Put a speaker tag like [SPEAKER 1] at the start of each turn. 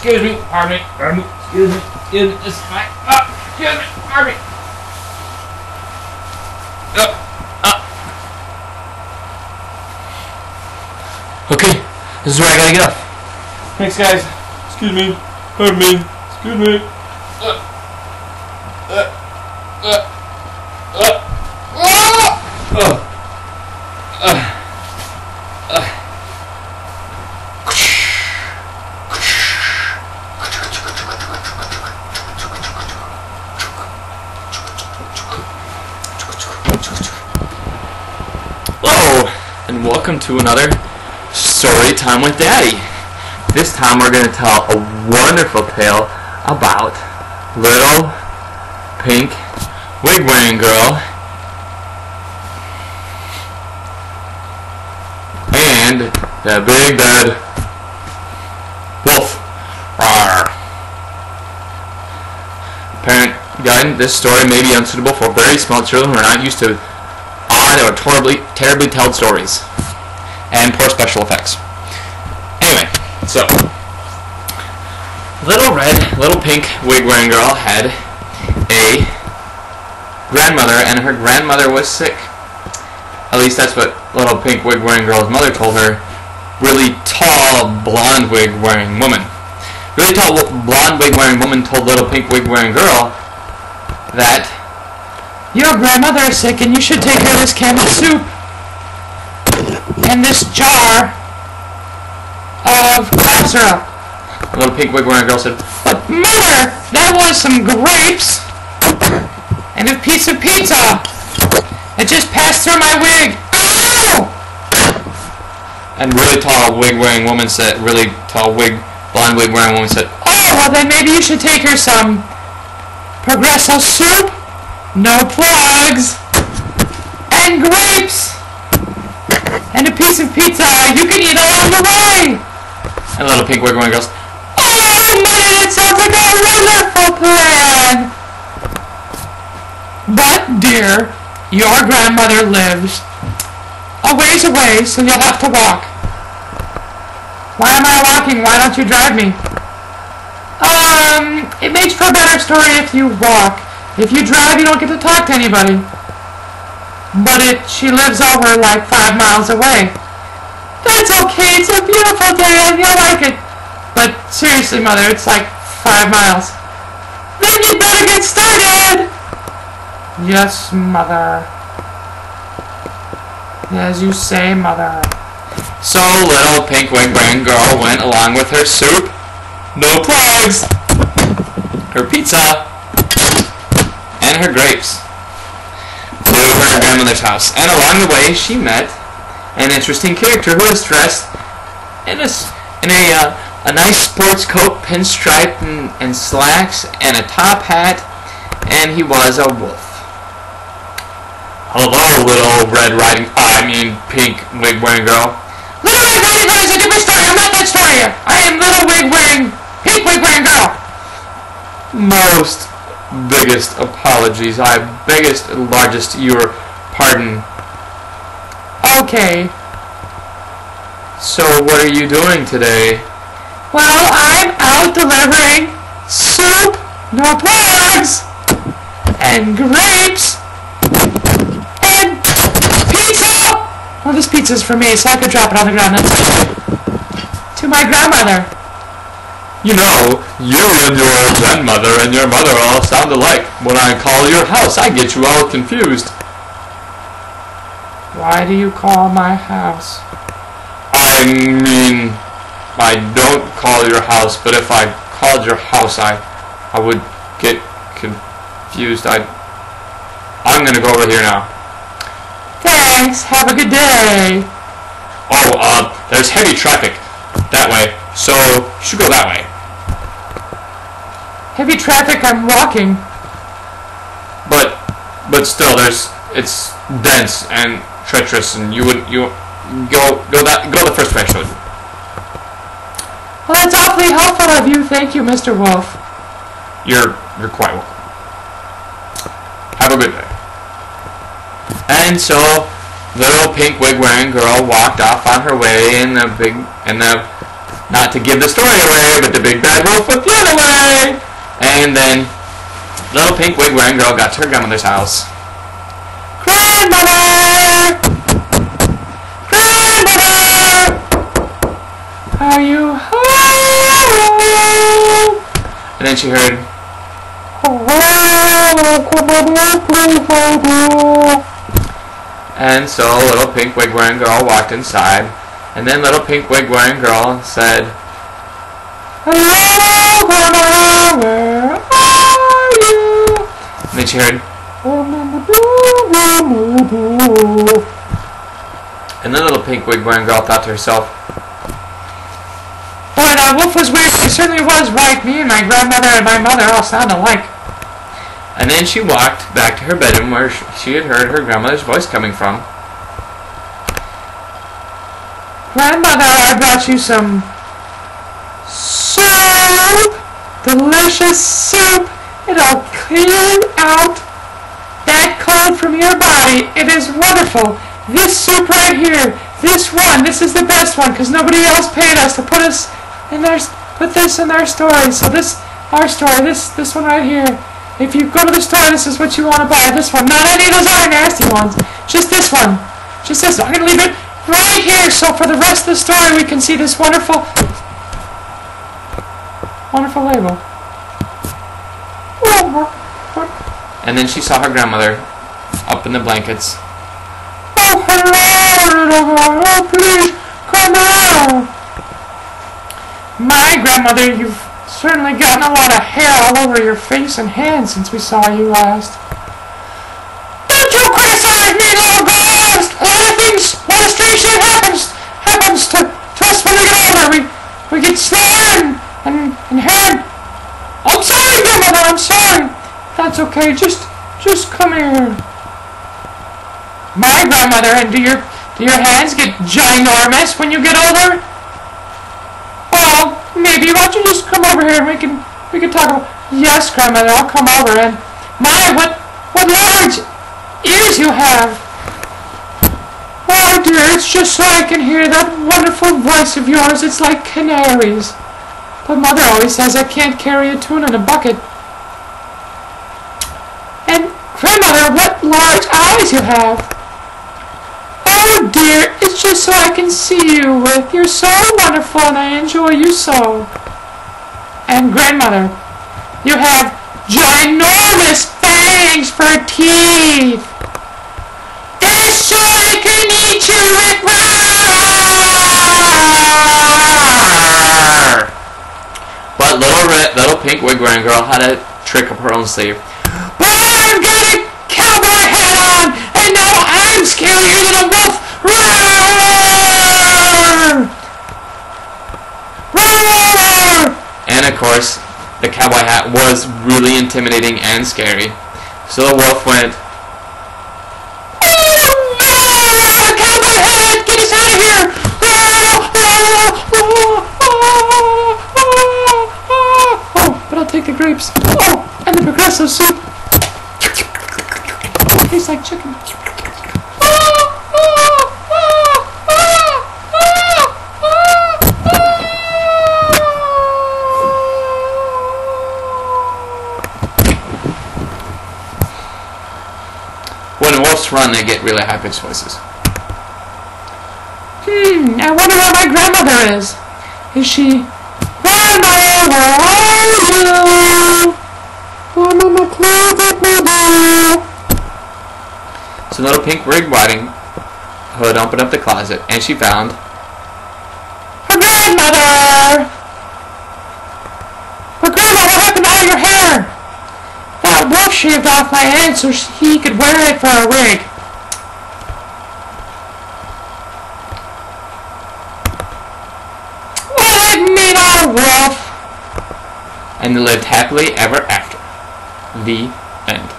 [SPEAKER 1] excuse me, pardon me, excuse me, this is my, excuse me, pardon me. Okay, this is where I gotta get off. Thanks, guys. Excuse me, pardon me, excuse me. Hello, and welcome to another Story Time with Daddy. This time we're going to tell a wonderful tale about little pink wig-wearing girl and the big bad wolf. Rawr. Parent guidance: this story may be unsuitable for very small children who are not used to odd or terribly told stories and poor special effects. Anyway, so little pink wig-wearing girl had a grandmother, and her grandmother was sick. At least that's what little pink wig-wearing girl's mother told her. Really tall, blonde wig-wearing woman. Really tall, blonde wig-wearing woman told little pink wig-wearing girl that your grandmother is sick and you should take her this can of soup and this jar of cough syrup. The little pink wig-wearing girl said, but mother, that was some grapes and a piece of pizza. It just passed through my wig. Ow! And really tall wig-wearing woman said, blonde wig-wearing woman said, oh, well then maybe you should take her some Progresso soup, no plugs, and grapes, and a piece of pizza you can eat along the way. And little pink wig-wearing goes, oh, Mother, that sounds like a wonderful plan. But, dear, your grandmother lives a ways away, so you'll have to walk. Why am I walking? Why don't you drive me? It makes for a better story if you walk. If you drive, you don't get to talk to anybody. But she lives over like 5 miles away. That's okay, it's a beautiful day and you'll like it. But seriously, Mother, it's like 5 miles. Then you better get started! Yes, Mother. As you say, Mother. So little pink wig-wearing girl went along with her soup, no plugs, her pizza, and her grapes to her grandmother's house. And along the way, she met an interesting character who was dressed in a nice sports coat, pinstripe, and slacks, and a top hat, and he was a wolf. Hello, little pink wig-wearing girl. Little Red Riding Hood is a different story. I'm not that story. I am little pink wig-wearing girl. Biggest apologies. I biggest and largest your pardon. Okay. So what are you doing today? Well, I'm out delivering soup, no plugs, and grapes, and pizza. Well, this pizza's for me, so I could drop it on the ground. That's to my grandmother. You know, you and your grandmother and your mother all sound alike. When I call your house, I get you all confused. Why do you call my house? I mean, I don't call your house, but if I called your house, I would get confused. I'm gonna go over here now. Thanks. Have a good day. Oh, there's heavy traffic that way, so you should go that way. Heavy traffic? I'm walking. But still, it's dense and treacherous, and you go the first way I showed you. Well, that's awfully helpful of you. Thank you, Mr. Wolf. You're quite welcome. Have a good day. And so, little pink wig-wearing girl walked off on her way in the Not to give the story away, but the big bad wolf went the other way. And then little pink wig wearing girl got to her grandmother's house. Grandmother! Grandmother! Are you home? And then she heard, and so little pink wig wearing girl walked inside, and then little pink wig wearing girl said, hello, grandma, where are you? And then she heard, and then little pink wig wearing girl thought to herself, boy, that wolf was weird. He certainly was right. Me and my grandmother and my mother all sound alike. And then she walked back to her bedroom where she had heard her grandmother's voice coming from. Grandmother, I brought you some soup. Delicious soup. It'll clear out that cold from your body. It is wonderful. This soup right here, this is the best one because nobody else paid us to put this in their story. So our story, this one right here. If you go to the store, this is what you want to buy. This one, not any of those other nasty ones. Just this one. Just this one. I'm going to leave it right here so for the rest of the story we can see this wonderful label. And then she saw her grandmother up in the blankets. Oh, hello! Oh, please, come out! My grandmother, you've certainly gotten a lot of hair all over your face and hands since we saw you last. Don't you criticize me, little ghost! A lot of things, a lot of strange shit happens to us when we get older. We get slower and hair. I'm sorry, grandmother, I'm sorry. That's okay, just come here. My grandmother, and do your hands get ginormous when you get older? Well, maybe. Why don't you just come over here and we can talk about. Yes, grandmother, I'll come over. And my, what large ears you have. Oh dear, it's just so I can hear that wonderful voice of yours. It's like canaries. But mother always says I can't carry a tune in a bucket. And grandmother, what large eyes you have. Oh dear, it's just so I can see you with. You're so wonderful and I enjoy you so. And grandmother, you have ginormous fangs for teeth. It's so I can eat you with roar. But little pink wig wearing girl had a trick up her own sleeve. Well, I've got a cowboy hat on and now I'm scarier than a wolf. Roar! Roar! And of course, the cowboy hat was really intimidating and scary. So the wolf went, oh no! Cowboy hat! Get us out of here! Oh, but I'll take the grapes. Oh, and the progressive soup. Tastes like chicken. When wolves run, they get really high-pitched voices. I wonder where my grandmother is. Is she... Grandmother, where are you? I'm in the closet, mother. So little pink wig riding hood opened up the closet, and she found her grandmother. But grandma, what happened to all your hair? That wolf shaved off my head so he could wear it for a wig. Well, I mean a wolf. And they lived happily ever after. The end.